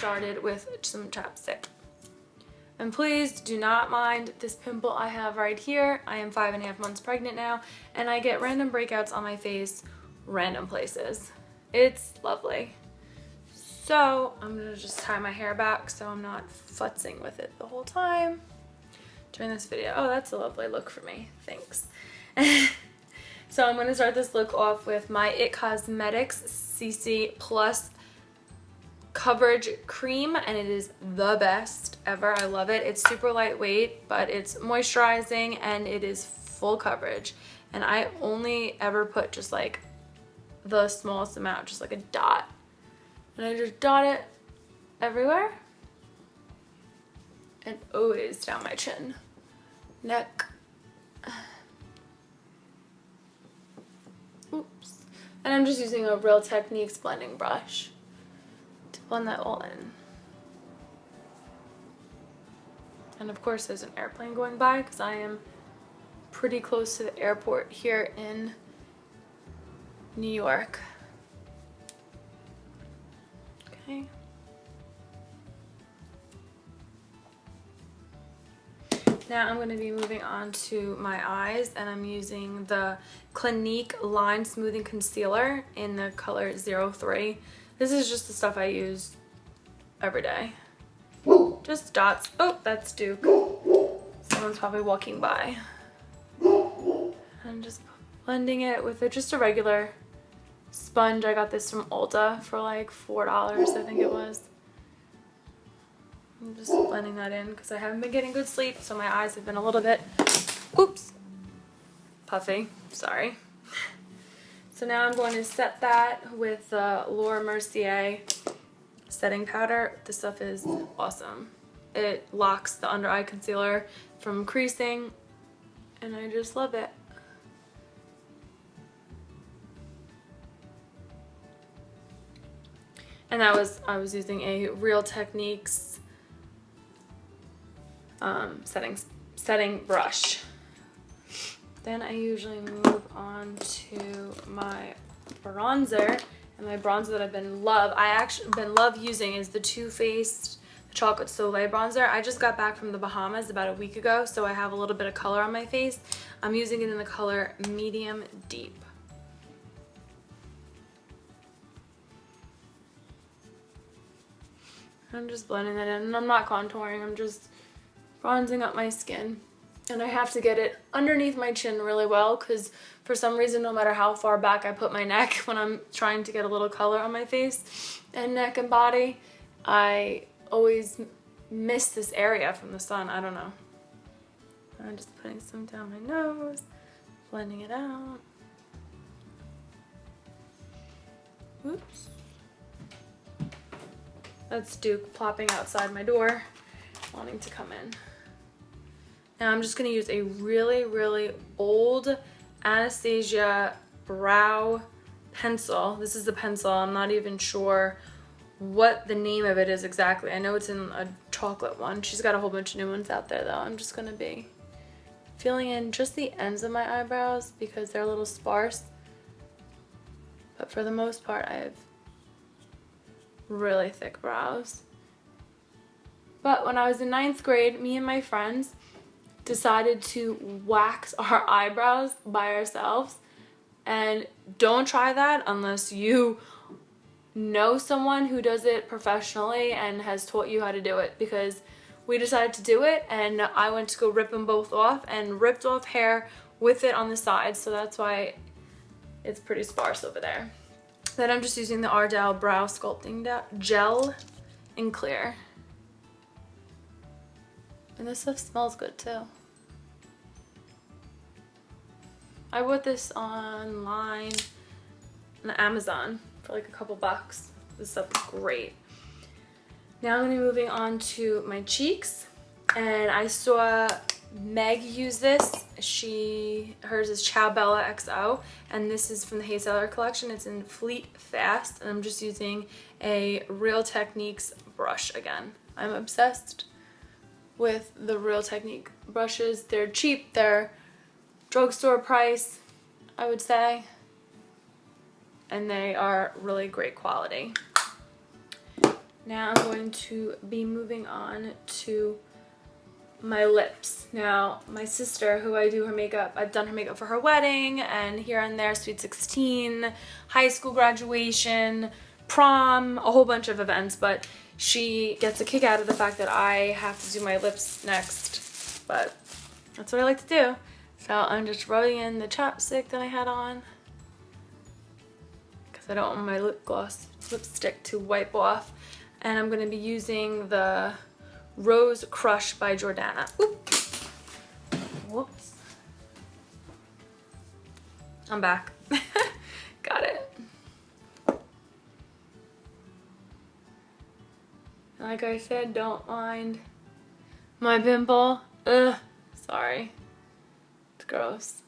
started with some chapstick. And please do not mind this pimple I have right here. I am 5.5 months pregnant now, and I get random breakouts on my face, random places. It's lovely. So I'm gonna just tie my hair back so I'm not futzing with it the whole time during this video. Oh, that's a lovely look for me. Thanks. So I'm gonna start this look off with my It Cosmetics CC Plus Coverage Cream, and it is the best ever. I love it. It's super lightweight, but it's moisturizing and it is full coverage. And I only ever put just like the smallest amount, just like a dot. And I just dot it everywhere. And always down my chin, neck. Oops. And I'm just using a Real Techniques blending brush to blend that all in. And of course there's an airplane going by because I am pretty close to the airport here in New York. Okay. Now I'm going to be moving on to my eyes, and I'm using the Clinique Line Smoothing Concealer in the color 03. This is just the stuff I use every day. Just dots. Oh, that's Duke. Someone's probably walking by. I'm just blending it with just a regular sponge. I got this from Ulta for like $4, I think it was. I'm just blending that in because I haven't been getting good sleep, so my eyes have been a little bit, oops, puffy, sorry. So now I'm going to set that with Laura Mercier setting powder. This stuff is awesome. It locks the under eye concealer from creasing, and I just love it. And I was using a Real Techniques setting brush. Then I usually move on to my bronzer, and my bronzer that I've been love using is the Too Faced Chocolate Soleil bronzer. I just got back from the Bahamas about a week ago, so I have a little bit of color on my face. I'm using it in the color Medium Deep. I'm just blending that in, and I'm not contouring, I'm just bronzing up my skin. And I have to get it underneath my chin really well because for some reason, no matter how far back I put my neck when I'm trying to get a little color on my face and neck and body, I always miss this area from the sun. I don't know. I'm just putting some down my nose, blending it out. Oops. That's Duke plopping outside my door, wanting to come in. Now I'm just going to use a really, really old Anastasia brow pencil. This is the pencil. I'm not even sure what the name of it is exactly. I know it's in a chocolate one. She's got a whole bunch of new ones out there though. I'm just going to be filling in just the ends of my eyebrows because they're a little sparse. But for the most part, I have really thick brows. But when I was in 9th grade, me and my friends decided to wax our eyebrows by ourselves. And don't try that unless you know someone who does it professionally and has taught you how to do it, because we decided to do it and I went to go rip them both off and ripped off hair with it on the sides, so that's why it's pretty sparse over there. Then I'm just using the Ardell Brow Sculpting Gel in clear. And this stuff smells good too. I bought this online on Amazon for like a couple bucks. This stuff is great. Now I'm going to be moving on to my cheeks. And I saw Meg use this. Hers is Ciao Bella XO, and this is from the Hey Sailor collection. It's in Fleet Fast, and I'm just using a Real Techniques brush again. I'm obsessed with the Real Technique brushes. They're cheap. They're drugstore price, I would say, and they are really great quality. Now I'm going to be moving on to my lips. Now, my sister, who I do her makeup, I've done her makeup for her wedding and here and there, sweet 16, high school graduation, prom, a whole bunch of events, but she gets a kick out of the fact that I have to do my lips next, but that's what I like to do. So I'm just rubbing in the chapstick that I had on because I don't want my lip gloss lipstick to wipe off. And I'm going to be using the Rose Crush by Jordana. Oop. Whoops. I'm back. Got it. Like I said, don't mind my pimple. Ugh. Sorry. It's gross.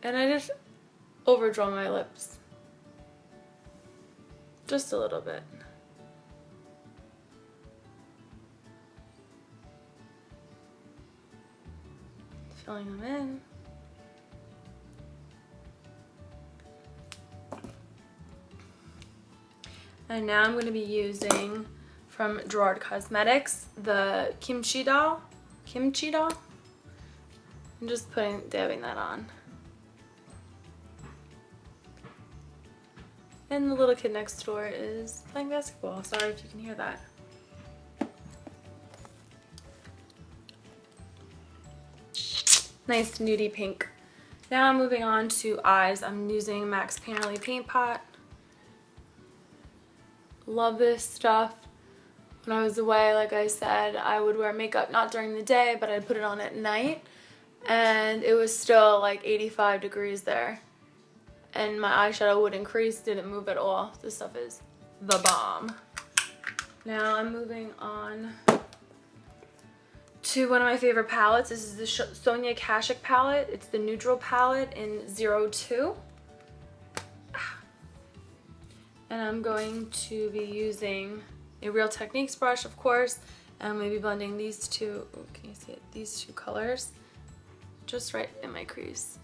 And I just overdraw my lips. Just a little bit. Filling them in. And now I'm going to be using from Gerard Cosmetics the Kimchi Doll. Kimchi Doll? I'm just dabbing that on. And the little kid next door is playing basketball. Sorry if you can hear that. Nice nudie pink. Now I'm moving on to eyes. I'm using Max Painterly Paint Pot. Love this stuff. When I was away, like I said, I would wear makeup not during the day, but I'd put it on at night. And it was still like 85 degrees there. And my eyeshadow wouldn't crease, didn't move at all. This stuff is the bomb. Now I'm moving on to one of my favorite palettes. This is the Sonia Kashuk palette. It's the neutral palette in 02. And I'm going to be using a Real Techniques brush, of course. And I'm going to be blending these two, oh, can you see it? These two colors just right in my crease.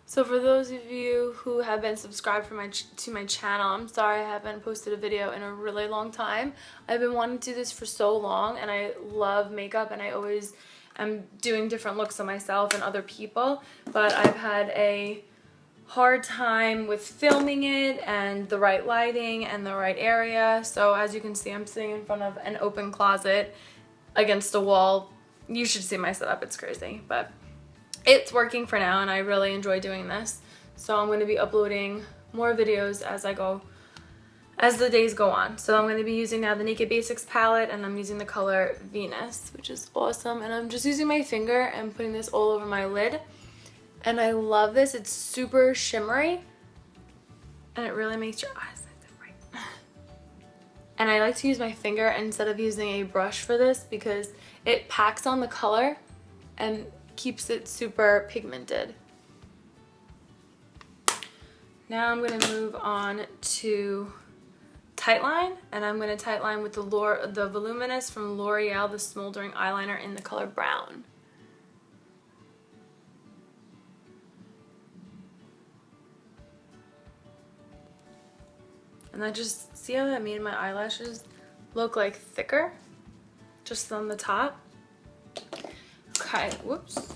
So for those of you who have been subscribed to my channel, I'm sorry I haven't posted a video in a really long time. I've been wanting to do this for so long, and I love makeup, and I always am doing different looks on myself and other people, but I've had a hard time with filming it and the right lighting and the right area. So as you can see, I'm sitting in front of an open closet against a wall. You should see my setup, it's crazy, but it's working for now, and I really enjoy doing this. So I'm going to be uploading more videos as the days go on. So I'm going to be using now the Naked Basics palette, and I'm using the color Venus, which is awesome. And I'm just using my finger and putting this all over my lid. And I love this. It's super shimmery, and it really makes your eyes look bright. And I like to use my finger instead of using a brush for this because it packs on the color and keeps it super pigmented. Now I'm going to move on to Tightline, and I'm going to tightline with the Voluminous from L'Oreal, the Smoldering Eyeliner in the color Brown. And I just, see how that made my eyelashes look like thicker? Just on the top. Okay, whoops.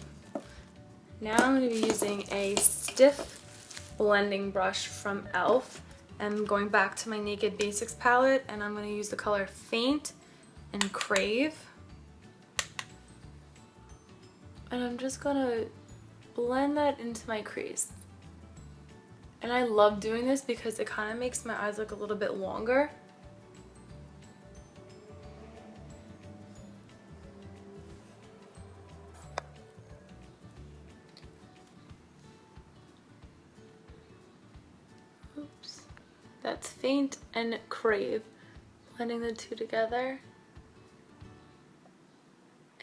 Now I'm going to be using a stiff blending brush from e.l.f. I'm going back to my Naked Basics palette, and I'm going to use the color Faint and Crave. And I'm just going to blend that into my crease. And I love doing this because it kind of makes my eyes look a little bit longer. Oops. That's Faint and Crave. Blending the two together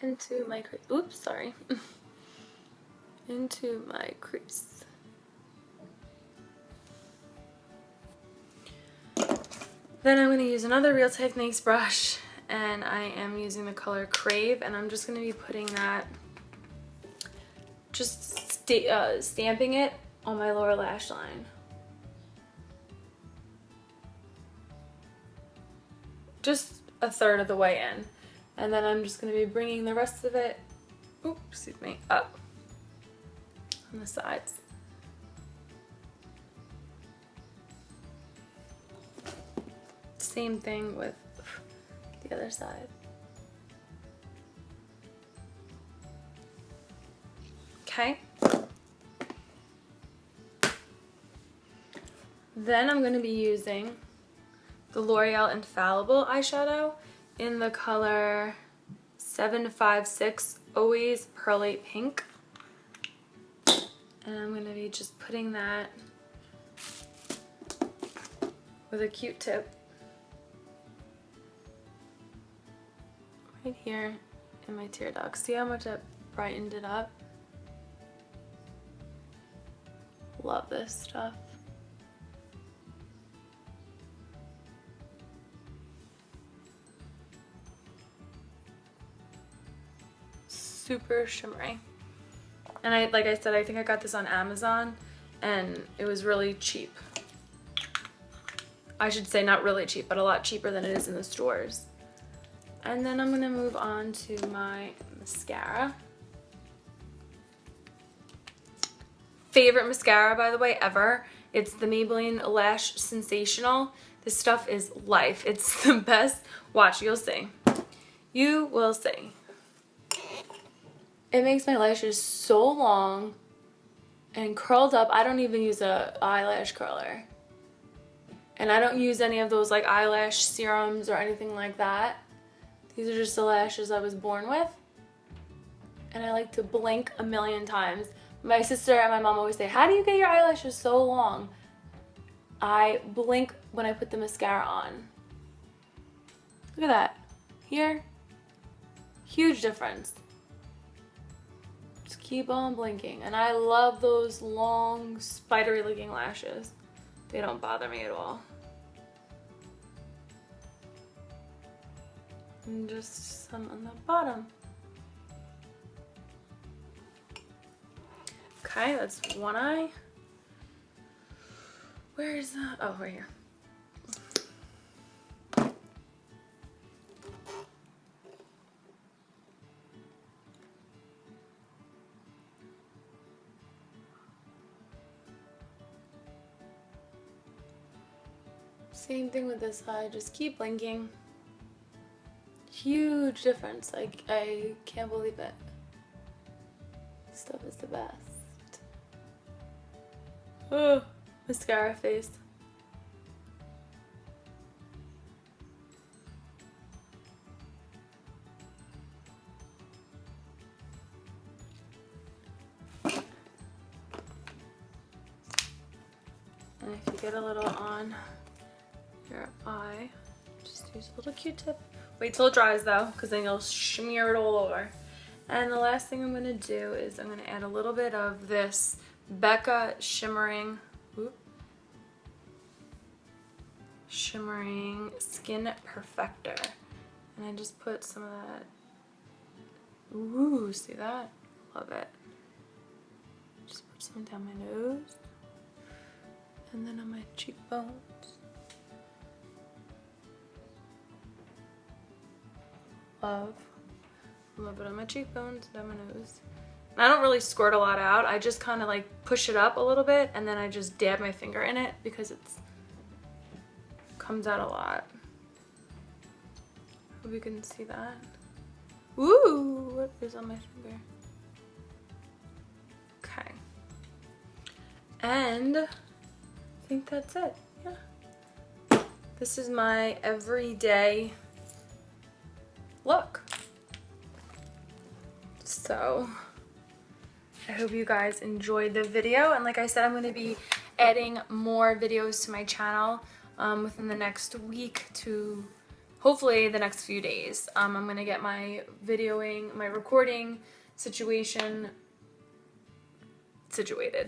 into my crease. Oops, sorry. Into my crease. Then I'm going to use another Real Techniques brush, and I am using the color Crave, and I'm just going to be putting that, just stamping it on my lower lash line. Just a third of the way in. And then I'm just going to be bringing the rest of it, oops, excuse me, up on the sides. Same thing with the other side. Okay. Then I'm going to be using the L'Oreal Infallible eyeshadow in the color 756 Always Perlate Pink. And I'm going to be just putting that with a Q-tip right here in my tear duct. See how much that brightened it up? Love this stuff. Super shimmery. And like I said, I think I got this on Amazon and it was really cheap. I should say not really cheap, but a lot cheaper than it is in the stores. And then I'm gonna move on to my mascara. Favorite mascara, by the way, ever. It's the Maybelline Lash Sensational. This stuff is life. It's the best. Watch, you'll see. You will see. It makes my lashes so long and curled up. I don't even use a eyelash curler. And I don't use any of those like eyelash serums or anything like that. These are just the lashes I was born with. And I like to blink a million times. My sister and my mom always say, how do you get your eyelashes so long? I blink when I put the mascara on. Look at that. Here. Huge difference. Just keep on blinking. And I love those long, spidery looking lashes. They don't bother me at all. And just some on the bottom. Okay, that's one eye. Where is that? Oh, right here. Same thing with this eye, just keep blinking. Huge difference, like I can't believe it. This stuff is the best. Oh, mascara face. And if you get a little on your eye, just use a little Q-tip. Wait till it dries though, because then you'll smear it all over. And the last thing I'm going to do is I'm going to add a little bit of this Becca shimmering Skin Perfector. And I just put some of that. Ooh, see that? Love it. Just put some down my nose. And then on my cheekbones. Love. A little bit on my cheekbones, down my nose. And I don't really squirt a lot out. I just kind of like push it up a little bit and then I just dab my finger in it because it's comes out a lot. Hope you can see that. Ooh, what is on my finger? Okay. And I think that's it. Yeah. This is my everyday look. So I hope you guys enjoyed the video, and like I said, I'm going to be adding more videos to my channel within the next week to hopefully the next few days. I'm going to get my recording situation situated.